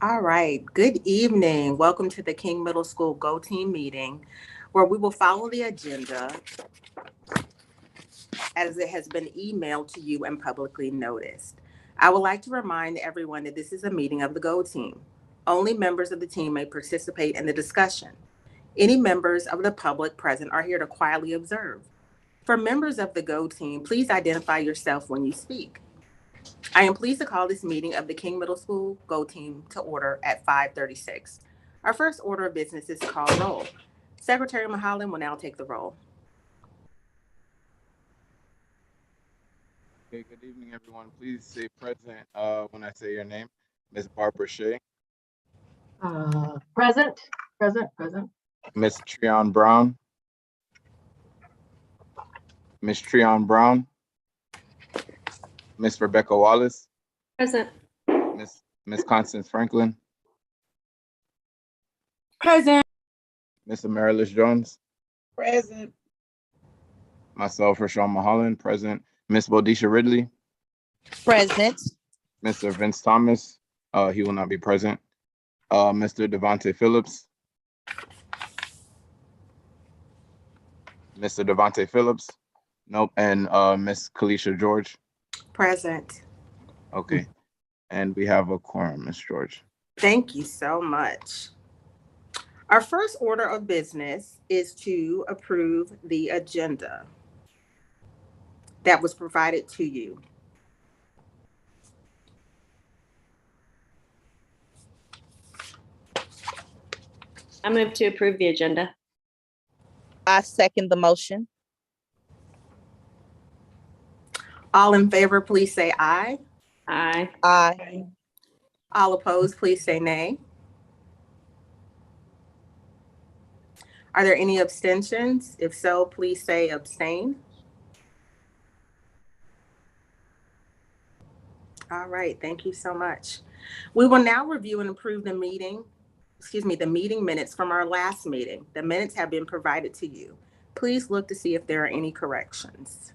All right. Good evening. Welcome to the King Middle School Go Team meeting, where we will follow the agenda as it has been emailed to you and publicly noticed. I would like to remind everyone that this is a meeting of the Go Team. Only members of the team may participate in the discussion. Any members of the public present are here to quietly observe. For members of the Go Team, please identify yourself when you speak. I am pleased to call this meeting of the King Middle School Go Team to order at 5:36. Our first order of business is to call roll. Secretary Mahalan will now take the roll. Okay, good evening, everyone. Please say present when I say your name. Miss Barbara Shea, Present. Miss Treon Brown, Miss Treon Brown, Miss Rebecca Wallace, Present. Miss Constance Franklin, Present. Miss Amaryllis Jones, Present. myself, Rashawn Mahalan, present. Miss Bodisha Ridley, Present. Mr. Vince Thomas, he will not be present. Mr. Devontae Phillips, Mr. Devontae Phillips, nope, and Miss Kalisha George. Present. Okay, and we have a quorum, Miss George. Thank you so much. Our first order of business is to approve the agenda that was provided to you. I move to approve the agenda. I second the motion. All in favor, please say aye. Aye. Aye. All opposed, please say nay. Are there any abstentions? If so, please say abstain. All right, thank you so much. We will now review and approve the meeting minutes from our last meeting. The minutes have been provided to you. Please look to see if there are any corrections.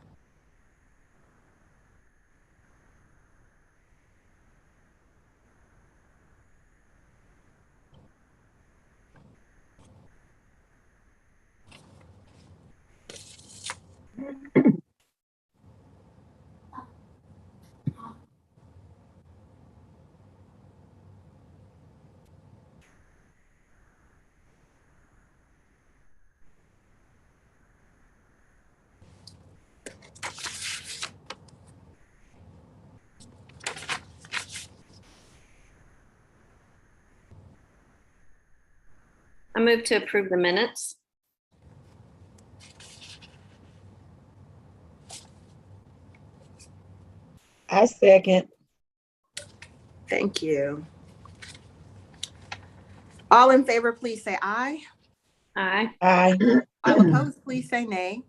I move to approve the minutes. I second. Thank you. All in favor, please say aye. Aye. Aye. All opposed, please say nay.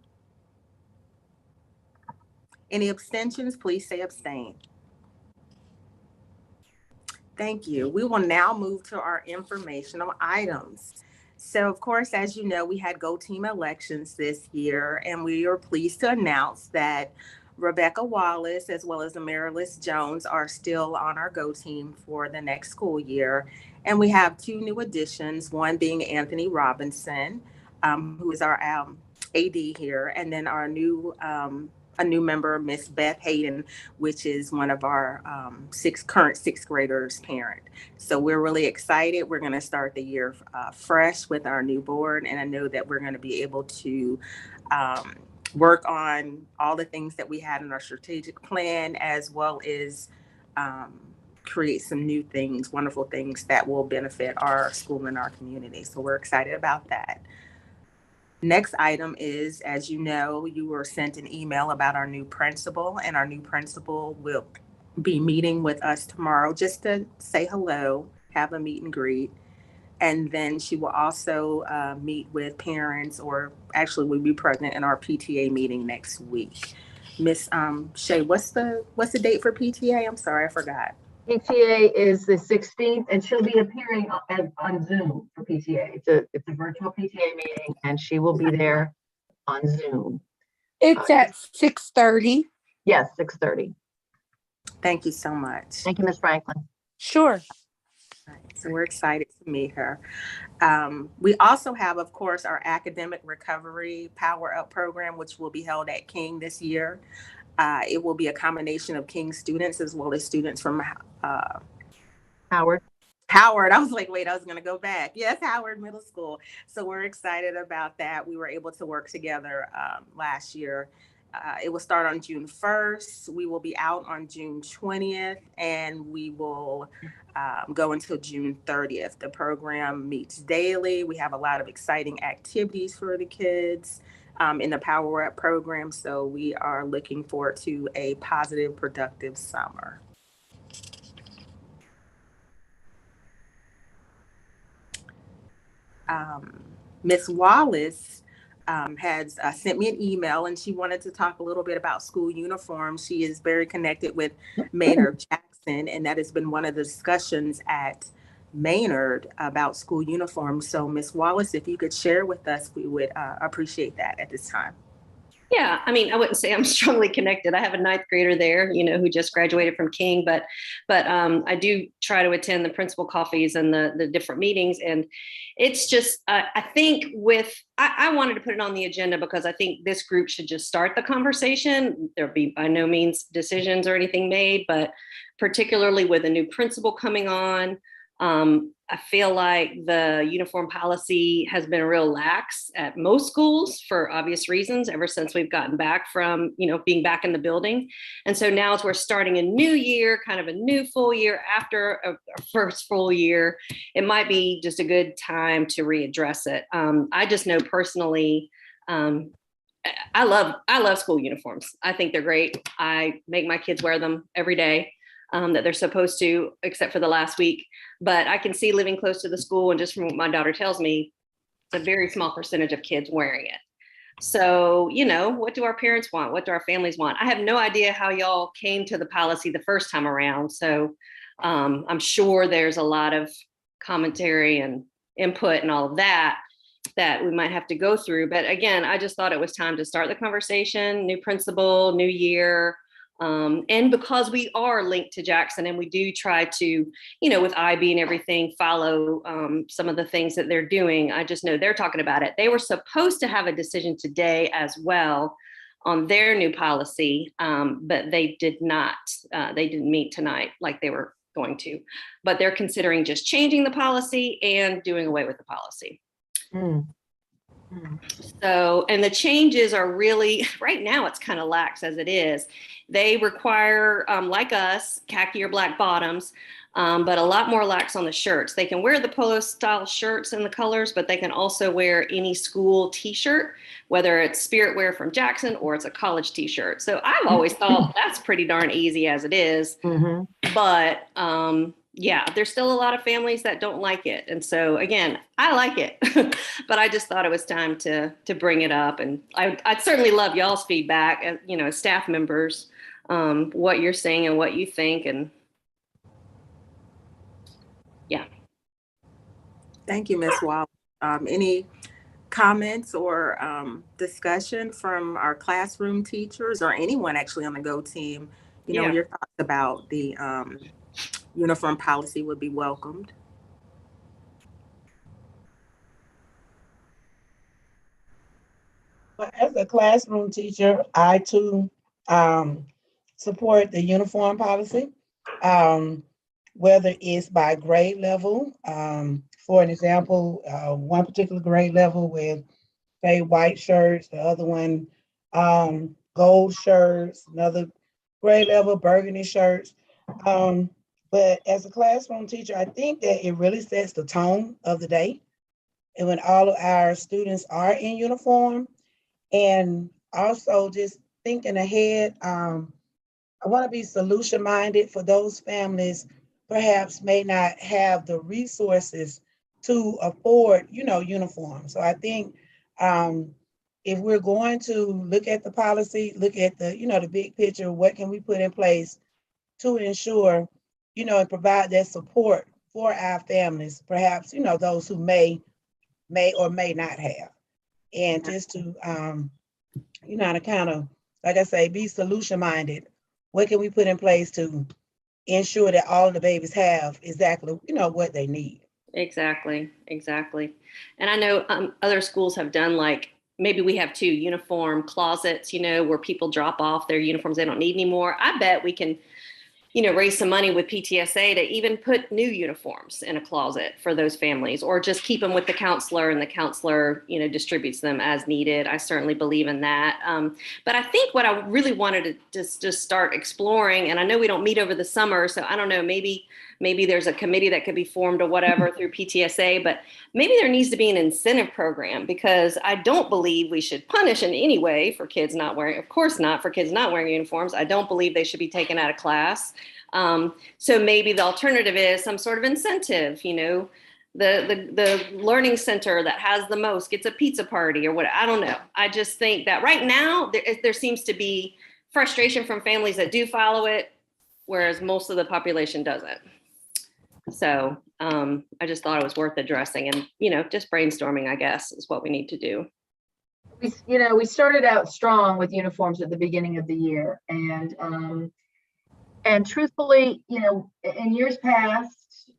Any abstentions, please say abstain. Thank you. We will now move to our informational items. So, of course, as you know, we had Go Team elections this year, and we are pleased to announce that Rebecca Wallace as well as Amaryllis Jones are still on our Go Team for the next school year. And we have two new additions, one being Anthony Robinson, who is our AD here, and then our a new member, Miss Beth Hayden, which is one of our current sixth graders' parent. So we're really excited. We're going to start the year fresh with our new board, and I know that we're going to be able to work on all the things that we had in our strategic plan, as well as create some new things, wonderful things that will benefit our school and our community. So we're excited about that. Next item is, as you know, you were sent an email about our new principal, and our new principal will be meeting with us tomorrow just to say hello, have a meet and greet. And then she will also meet with parents, or actually will be present in our PTA meeting next week. Miss Shay, what's the date for PTA? I'm sorry, I forgot. PTA is the 16th, and she'll be appearing on Zoom for PTA. It's a virtual PTA meeting, and she will be there on Zoom. It's at 6:30. Yes, 6:30. Thank you so much. Thank you, Ms. Franklin. Sure. Right, so we're excited to meet her. We also have, of course, our academic recovery power up program, which will be held at King this year. It will be a combination of King students as well as students from Howard. Howard. I was like, wait, I was going to go back. Yes, Howard Middle School. So we're excited about that. We were able to work together last year. It will start on June 1st. We will be out on June 20th, and we will go until June 30th. The program meets daily. We have a lot of exciting activities for the kids in the Power Up program. So we are looking forward to a positive, productive summer. Miss Wallace has sent me an email, and she wanted to talk a little bit about school uniforms. She is very connected with Maynard Jackson, and that has been one of the discussions at Maynard about school uniforms. So Miss Wallace, if you could share with us, we would appreciate that at this time. Yeah, I mean, I wouldn't say I'm strongly connected. I have a ninth grader there, who just graduated from King, but I do try to attend the principal coffees and the different meetings. And it's just, I think I wanted to put it on the agenda because I think this group should just start the conversation. There'll be by no means decisions or anything made, but particularly with a new principal coming on, I feel like the uniform policy has been real lax at most schools for obvious reasons ever since we've gotten back from, being back in the building. And so now as we're starting a new year, kind of a new full year after a first full year, it might be just a good time to readdress it. I just know personally, I love school uniforms. I think they're great. I make my kids wear them every day. That they're supposed to, except for the last week. But I can see living close to the school, and just from what my daughter tells me, it's a very small percentage of kids wearing it. So, what do our parents want? What do our families want? I have no idea how y'all came to the policy the first time around. So I'm sure there's a lot of commentary and input and all of that we might have to go through. But again, I just thought it was time to start the conversation. New principal, new year. And because we are linked to Jackson and we do try to, with IB and everything, follow some of the things that they're doing, I just know they're talking about it. They were supposed to have a decision today as well on their new policy, but they did not. They didn't meet tonight like they were going to, but they're considering just changing the policy and doing away with the policy. So, and the changes are really, right now it's kind of lax as it is. They require, like us, khaki or black bottoms, but a lot more lax on the shirts. They can wear the polo style shirts in the colors, but they can also wear any school t-shirt, whether it's spirit wear from Jackson or it's a college t-shirt. So I've always thought that's pretty darn easy as it is. But yeah, there's still a lot of families that don't like it. And so again, I like it, but I just thought it was time to bring it up. And I'd certainly love y'all's feedback, as staff members, what you're saying and what you think. And yeah. Thank you, Ms. Wallace. Any comments or discussion from our classroom teachers or anyone actually on the GO team? Your thoughts about the uniform policy would be welcomed. Well, as a classroom teacher, I too support the uniform policy, whether it's by grade level. For an example, one particular grade level with, say, white shirts, the other one gold shirts, another grade level burgundy shirts. But as a classroom teacher, I think that it really sets the tone of the day. And when all of our students are in uniform, and also just thinking ahead, I want to be solution minded for those families perhaps may not have the resources to afford, uniforms. So I think if we're going to look at the policy, look at the, the big picture, what can we put in place to ensure, and provide that support for our families, perhaps, those who may or may not have. And just to, to kind of, like I say, be solution minded. What can we put in place to ensure that all of the babies have exactly, what they need. Exactly. And I know other schools have done, like, maybe we have 2 uniform closets, where people drop off their uniforms they don't need anymore. I bet we can, raise some money with PTSA to even put new uniforms in a closet for those families, or just keep them with the counselor, and the counselor, distributes them as needed. I certainly believe in that. But I think what I really wanted to just start exploring, and I know we don't meet over the summer, so I don't know, maybe there's a committee that could be formed or whatever through PTSA, but maybe there needs to be an incentive program, because I don't believe we should punish in any way for kids not wearing, of course not for kids not wearing uniforms. I don't believe they should be taken out of class. So maybe the alternative is some sort of incentive, the learning center that has the most gets a pizza party or what, I don't know. I just think that right now there seems to be frustration from families that do follow it, whereas most of the population doesn't. So I just thought it was worth addressing, and, just brainstorming, I guess, is what we need to do. We started out strong with uniforms at the beginning of the year, and truthfully, in years past,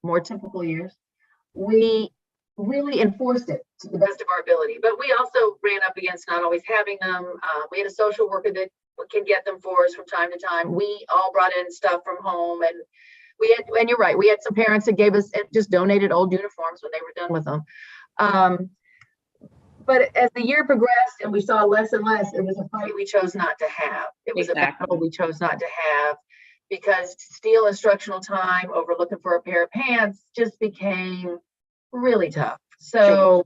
more typical years, we really enforced it to the best of our ability. But we also ran up against not always having them. We had a social worker that can get them for us from time to time. We all brought in stuff from home, and you're right, we had some parents that gave us, just donated old uniforms when they were done with them. But as the year progressed and we saw less and less, it was a fight we chose not to have. It was a battle we chose not to have, because to steal instructional time over looking for a pair of pants just became really tough. So,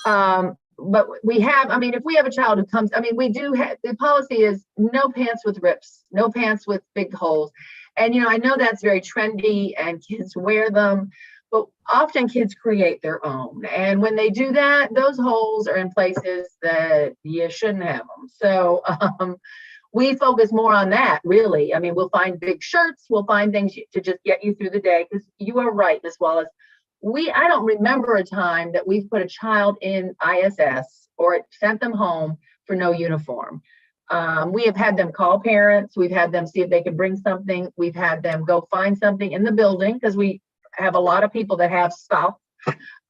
but we have, if we have a child who comes, we do have, the policy is no pants with rips, no pants with big holes. And, I know that's very trendy and kids wear them, but often kids create their own. And when they do that, those holes are in places that you shouldn't have them. So we focus more on that, really. We'll find big shirts, we'll find things to just get you through the day, because you are right, Ms. Wallace. I don't remember a time that we've put a child in ISS or sent them home for no uniform. We have had them call parents. We've had them see if they could bring something. We've had them go find something in the building, because we have a lot of people that have stuff.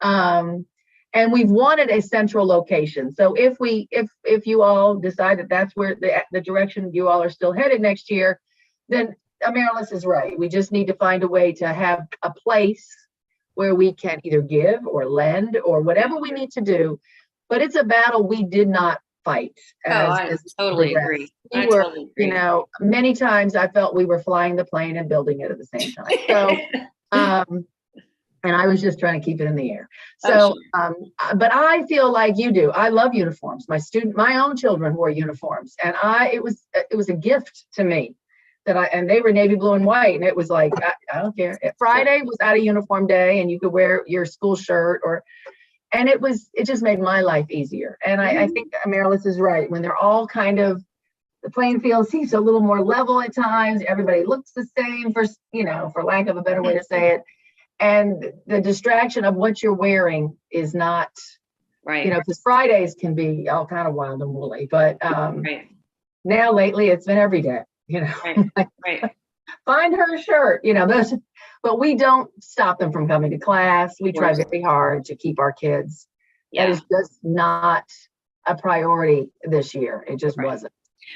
And we've wanted a central location. So if you all decide that that's where the direction you all are still headed next year, then Amaryllis is right. We just need to find a way to have a place where we can either give or lend or whatever we need to do. But it's a battle we did not fight. I totally agree. I totally agree. Many times I felt we were flying the plane and building it at the same time. So, and I was just trying to keep it in the air. So, but I feel like you do. I love uniforms. My own children wore uniforms, and it was a gift to me and they were navy blue and white, and it was like, I don't care. Friday was out of uniform day, and you could wear your school shirt and it just made my life easier. And I think Amaryllis is right. When they're all kind of, the playing field seems a little more level at times. Everybody looks the same, for lack of a better way to say it. And the distraction of what you're wearing is not right. Because Fridays can be all kind of wild and woolly, but now lately it's been every day. Right. Find her a shirt, but we don't stop them from coming to class. We try very hard to keep our kids. Yeah. That is just not a priority this year. It just wasn't.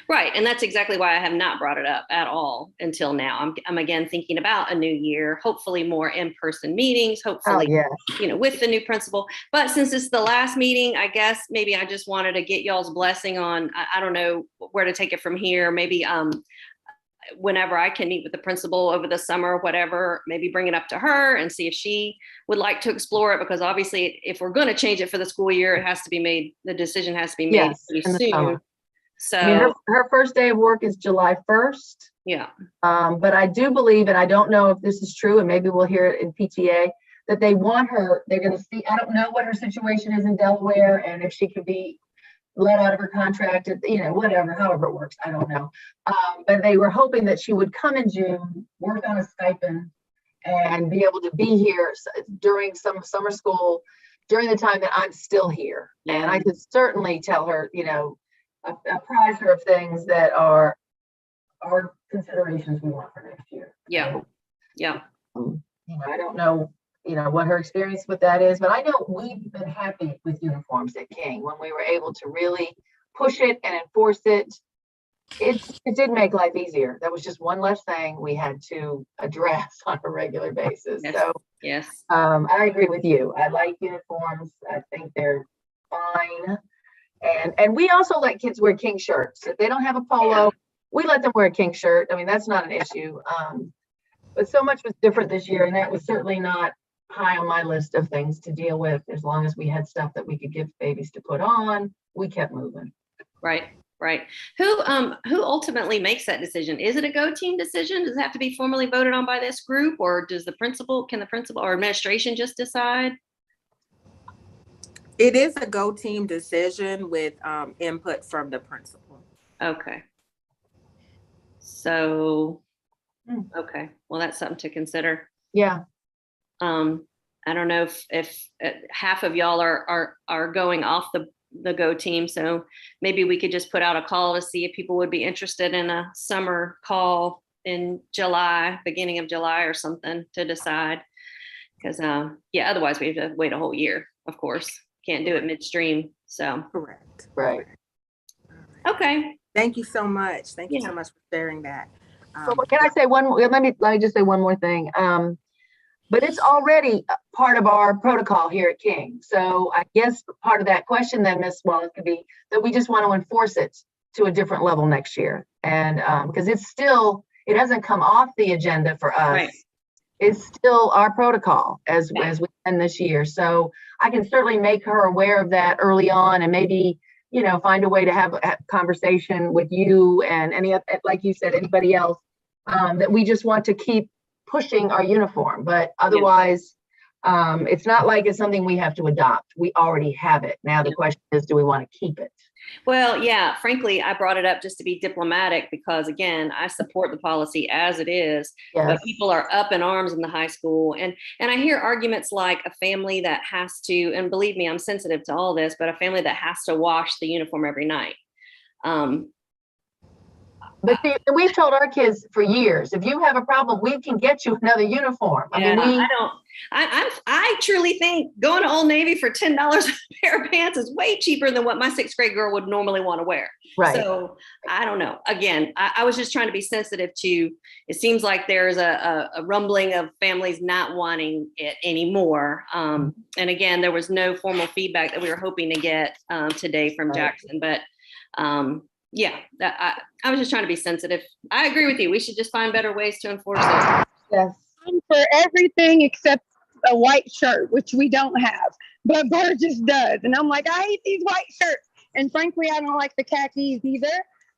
Right. And that's exactly why I have not brought it up at all until now. I'm again thinking about a new year, hopefully more in-person meetings, hopefully, with the new principal. But since it's the last meeting, I guess maybe I just wanted to get y'all's blessing on, I don't know where to take it from here. Maybe whenever I can meet with the principal over the summer, whatever, maybe bring it up to her and see if she would like to explore it, because obviously if we're going to change it for the school year, the decision has to be made pretty soon. So her first day of work is July 1st. Yeah. But I do believe, and I don't know if this is true, and maybe we'll hear it in PTA, that they want her, they're going to see, I don't know what her situation is in Delaware, and if she could be let out of her contract, however it works, I don't know. But they were hoping that she would come in June, work on a stipend, and be able to be here during some summer school, during the time that I'm still here. Yeah. And I could certainly tell her, apprise her of things that are are considerations we want for next year. Yeah. So, Yeah. I don't know, what her experience with that is, but I know we've been happy with uniforms at King when we were able to really push it and enforce it. It did make life easier. That was just one less thing we had to address on a regular basis. Yes. So Yes. I agree with you. I like uniforms. I think they're fine. And we also let kids wear King shirts. If they don't have a polo, we let them wear a King shirt. I mean, that's not an issue. But so much was different this year, and that was certainly not high on my list of things to deal with. As long as we had stuff that we could give babies to put on, we kept moving. Right. Right. Who ultimately makes that decision? Is it a go team decision? Does it have to be formally voted on by this group, or can the principal or administration just decide? It is a go team decision with input from the principal. Okay. So, okay. Well, that's something to consider. Yeah. I don't know if half of y'all are going off the go team. So maybe we could just put out a call to see if people would be interested in a summer call in July, beginning of July or something, to decide. Because otherwise we have to wait a whole year, of course. Can't do it midstream. So Correct. Right. okay. Thank you so much. Thank you so much for sharing that. So can I say one more? Let me just say one more thing. But it's already part of our protocol here at King. So I guess part of that question then, Ms. Wallace, could be that we just want to enforce it to a different level next year. And because it hasn't come off the agenda for us. Right. It's still our protocol as we end this year. So I can certainly make her aware of that early on, and maybe, find a way to have a conversation with you and like you said, anybody else, that we just want to keep pushing our uniform. But otherwise, it's not like it's something we have to adopt. We already have it. Now the question is, do we want to keep it? Well, yeah, frankly, I brought it up just to be diplomatic because, again, I support the policy as it is, but people are up in arms in the high school. And I hear arguments like a family that has to, and believe me, I'm sensitive to all this, but a family that has to wash the uniform every night. But see, we've told our kids for years, if you have a problem, we can get you another uniform. I truly think going to Old Navy for $10 a pair of pants is way cheaper than what my 6th grade girl would normally want to wear. Right. So I don't know. Again, I was just trying to be sensitive to, it seems like there's a rumbling of families not wanting it anymore. And again, there was no formal feedback that we were hoping to get today from Jackson, but I was just trying to be sensitive. I agree with you. We should just find better ways to enforce it. Yes. For everything except a white shirt, which we don't have, but Burgess does. And I'm like, I hate these white shirts. And frankly, I don't like the khakis either,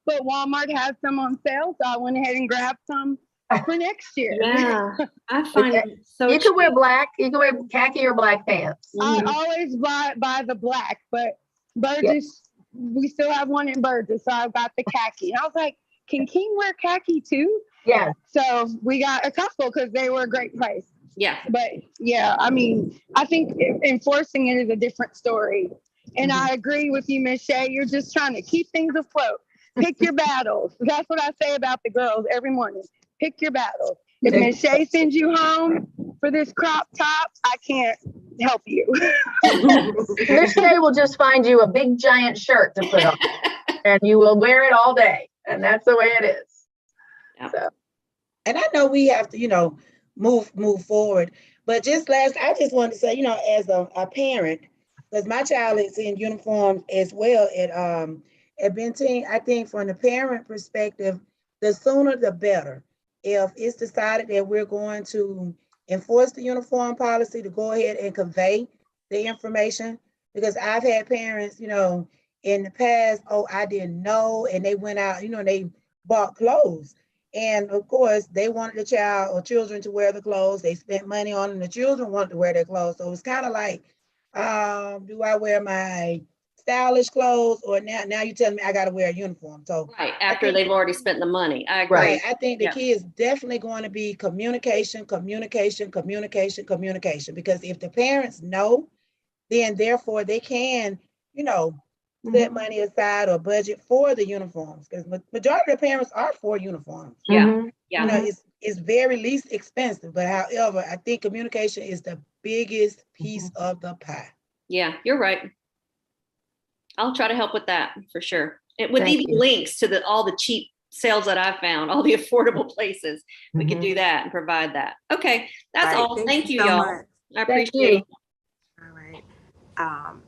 but Walmart has some on sale. So I went ahead and grabbed some for next year. Yeah, I find it so You can wear black, you can wear khaki or black pants. I always buy the black, but Burgess, we still have one in Burgess, so I got the khaki. And I was like, can King wear khaki too? Yeah. So we got a couple because they were a great price. Yeah. But I think enforcing it is a different story. And I agree with you, Ms. Shea. You're just trying to keep things afloat. Pick your battles. That's what I say about the girls every morning. Pick your battles. If Ms. Shea sends you home for this crop top, I can't help you. Miss Shea will just find you a big giant shirt to put on, and you will wear it all day, and that's the way it is. Yep. So. And I know we have to, move forward. But I just wanted to say, as a parent, because my child is in uniform as well at Benteen, I think from the parent perspective, the sooner the better. If it's decided that we're going to enforce the uniform policy, to go ahead and convey the information, because I've had parents, in the past, I didn't know, and they went out, and they bought clothes. And of course, they wanted the child or children to wear the clothes. They spent money on them. The children wanted to wear their clothes. So it's kind of like, do I wear my stylish clothes, or now you telling me I got to wear a uniform? So right after they've already spent the money. I agree. Right. I think the key is definitely going to be communication, because if the parents know, then therefore they can, set money aside or budget for the uniforms, because majority of parents are for uniforms. Yeah. Yeah. You know, it's very least expensive, but however, I think communication is the biggest piece of the pie. Yeah, you're right. I'll try to help with that for sure. With Thank even you. links to all the cheap sales that I found, all the affordable places, we could do that and provide that. Okay, that's Right. all. Thank you, so y'all. much. I Thank appreciate you. it. All right.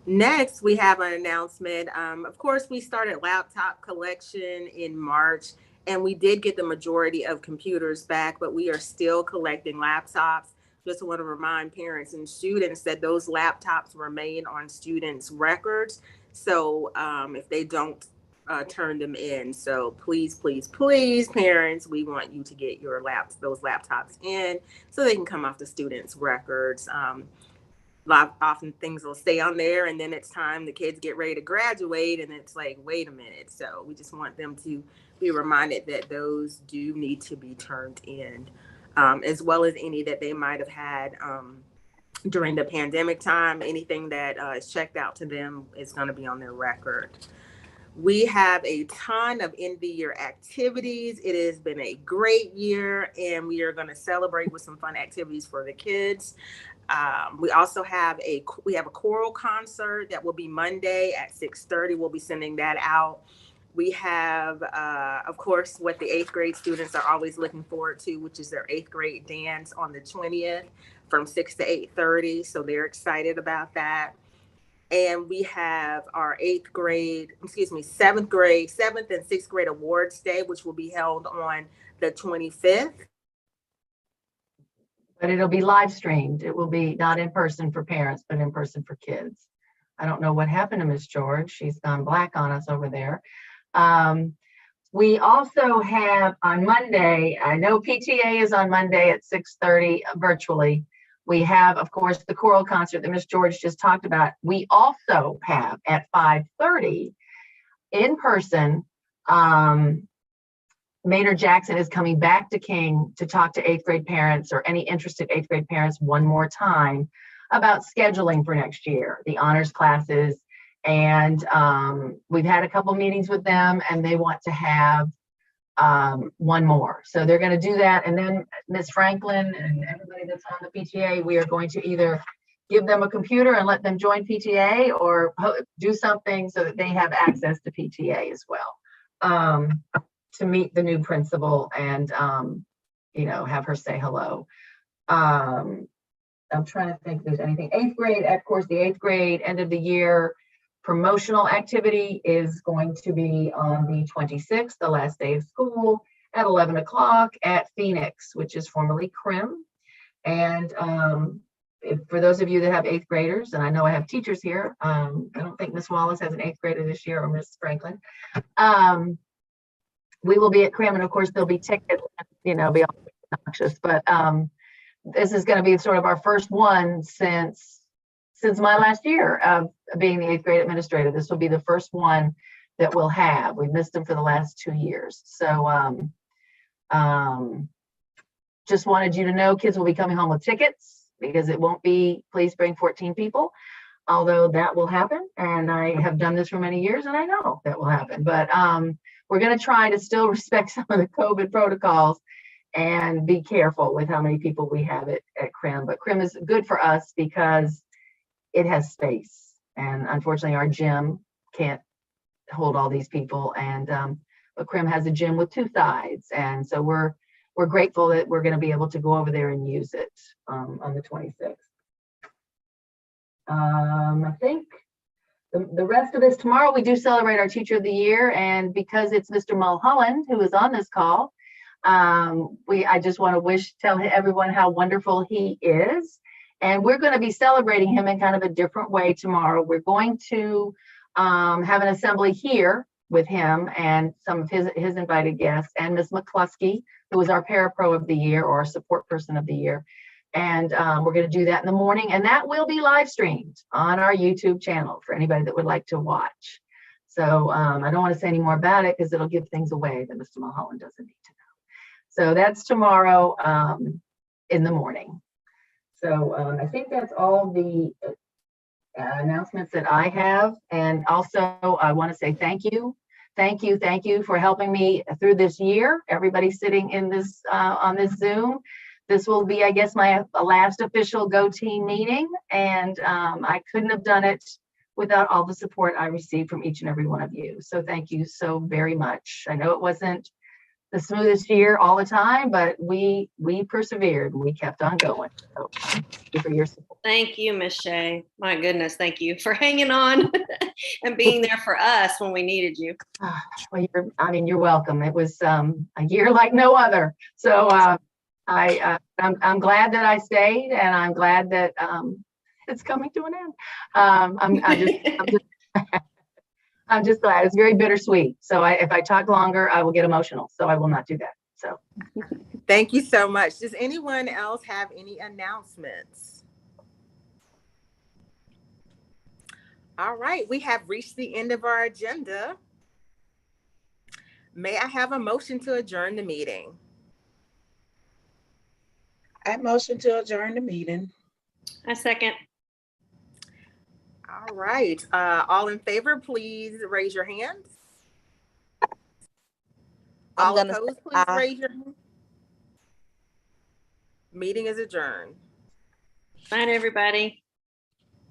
Next, we have an announcement. Of course, we started laptop collection in March, and we did get the majority of computers back, but we are still collecting laptops. Just want to remind parents and students that those laptops remain on students' records. So if they don't turn them in, so please, please, please, parents, we want you to get your those laptops in so they can come off the students' records. Often things will stay on there, and then it's time the kids get ready to graduate, and it's like, wait a minute. So we just want them to be reminded that those do need to be turned in, as well as any that they might have had during the pandemic time. Anything that is checked out to them is going to be on their record. We have a ton of end of the year activities. It has been a great year, and we are going to celebrate with some fun activities for the kids. We also have a choral concert that will be Monday at 6:30. We'll be sending that out. We have, of course, what the 8th grade students are always looking forward to, which is their 8th grade dance on the 20th from 6 to 8:30. So they're excited about that. And we have our 7th and 6th grade awards day, which will be held on the 25th. But it'll be live streamed. It will be not in person for parents, but in person for kids. I don't know what happened to Miss George. She's gone black on us over there. We also have on Monday, I know PTA is on Monday at 6:30 virtually. We have, of course, the choral concert that Miss George just talked about. We also have at 5:30 in person, Maynard Jackson is coming back to King to talk to 8th grade parents or any interested 8th grade parents one more time about scheduling for next year, the honors classes. And we've had a couple meetings with them, and they want to have one more. So they're going to do that. And then Ms. Franklin and everybody that's on the PTA, we are going to either give them a computer and let them join PTA, or do something so that they have access to PTA as well. To meet the new principal and, have her say hello. I'm trying to think if there's anything. 8th grade, of course, the 8th grade end of the year promotional activity is going to be on the 26th, the last day of school, at 11 o'clock at Phoenix, which is formerly Crim. And for those of you that have 8th graders, and I know I have teachers here, I don't think Miss Wallace has an 8th grader this year, or Miss Franklin. We will be at Crim, and of course there'll be tickets, be all obnoxious, but this is going to be sort of our first one since my last year of being the 8th grade administrator. This will be the first one that we'll have. We've missed them for the last 2 years. So just wanted you to know kids will be coming home with tickets, because it won't be please bring 14 people, although that will happen. And I have done this for many years, and I know that will happen. But we're going to try to still respect some of the COVID protocols and be careful with how many people we have at Crim. But Crim is good for us because it has space. And unfortunately, our gym can't hold all these people. And but Crim has a gym with 2 sides. And so we're grateful that we're going to be able to go over there and use it on the 26th. I think the rest of this, tomorrow we do celebrate our Teacher of the Year, and because it's Mr. Mulholland who is on this call, I just want to tell everyone how wonderful he is, and we're going to be celebrating him in kind of a different way tomorrow. We're going to have an assembly here with him and some of his invited guests, and Miss McCluskey, who was our Parapro of the Year, or our support person of the year. And we're going to do that in the morning, and that will be live streamed on our YouTube channel for anybody that would like to watch. So I don't want to say any more about it because it'll give things away that Mr. Mulholland doesn't need to know. So that's tomorrow in the morning. So I think that's all the announcements that I have. And also, I want to say thank you. Thank you. Thank you for helping me through this year. Everybody sitting in this on this Zoom. This will be, I guess, my last official Go Team meeting. And I couldn't have done it without all the support I received from each and every one of you. So thank you so very much. I know it wasn't the smoothest year all the time, but we persevered. We kept on going. So thank you for your support. Thank you, Miss Shay. My goodness, thank you for hanging on and being there for us when we needed you. Well, you're welcome. It was a year like no other. So I'm glad that I stayed, and I'm glad that it's coming to an end. I'm just glad. It's very bittersweet. So if I talk longer, I will get emotional. So I will not do that. So thank you so much. Does anyone else have any announcements? All right, we have reached the end of our agenda. May I have a motion to adjourn the meeting? I motion to adjourn the meeting. A second. All right, all in favor, please raise your hands. All opposed, please raise your hand. Meeting is adjourned. Bye, everybody.